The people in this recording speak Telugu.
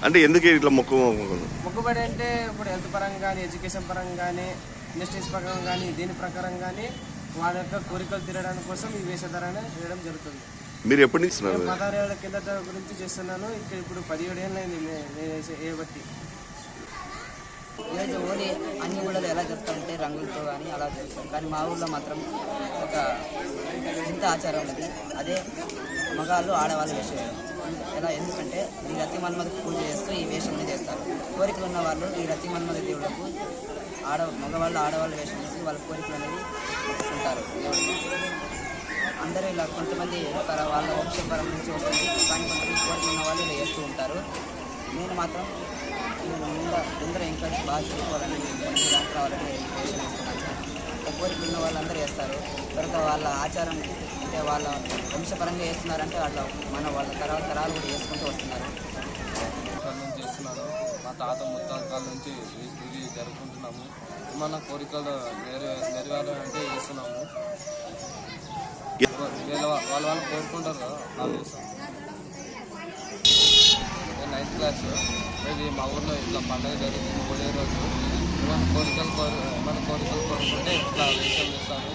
అంటే ఎందుకు ఇట్లా మొక్కుబడి అంటే ఇప్పుడు హెల్త్ పరంగా కానీ, ఎడ్యుకేషన్ పరంగా కానీ, ఇండస్ట్రీస్ పరంగా కానీ, దీని ప్రకారం కానీ వాళ్ళ యొక్క కోరికలు తీరడానికి కోసం ఈ వేషధారణ వేయడం జరుగుతుంది. మీరు ఎప్పటి నుంచి 16 ఏళ్ల కిందట గురించి చేస్తున్నాను. ఇక్కడ ఇప్పుడు 17 ఏళ్ళు అయింది వేయబట్టి. ఈరోజు హోలీ అన్ని ఊళ్ళలో ఎలా జరుపుతారంటే రంగులతో కానీ అలా జరుపుతాం. కానీ మా ఊళ్ళో మాత్రం ఒక ఇంత ఆచారం ఉంది. అదే మగాళ్ళు ఆడవాళ్ళు వేషం వేయడం. ఎలా ఎందుకంటే ఈ రతి మన్మథకు పూజ చేస్తూ ఈ వేషంని చేస్తారు. కోరికలు ఉన్న వాళ్ళు ఈ రతి మన్మథ దేవుళ్లకు మగవాళ్ళు ఆడవాళ్ళు వేషం వేసి వాళ్ళ కోరికలు అనేది ఉంటారు. అందరూ ఇలా కొంతమంది వాళ్ళ వంశపరం నుంచి వస్తుంది, కానీ కొంతమంది కోరికలు ఉన్న వాళ్ళు ఇలా చేస్తూ ఉంటారు. నేను మాత్రం అందరూ ఇంకా బాగా చదువుకోవాలని దాంట్లో రావాలని వేషం వేస్తున్నాను. కోరికలు ఉన్న వాళ్ళందరూ వేస్తారు. తర్వాత వాళ్ళ ఆచారం అంటే వాళ్ళ వంశపరంగా వేస్తున్నారంటే వాళ్ళ తరాలు కూడా వేసుకుంటూ వస్తున్నారు. చేస్తున్నాను. మా తాత ముత్తాతల నుంచి ఇది జరుపుకుంటున్నాము. మన కోరికలు నెరవేరాలంటే చేస్తున్నాము. వాళ్ళు కోరుకుంటారు కదా, వాళ్ళు చేస్తాం. 9th class. ఇది మా ఊర్లో ఇట్లా పండుగ జరుగుతుంది. హోలీ రోజు మన కోరికలు కోరుకుంటే ఇట్లా వేషం వేస్తాను.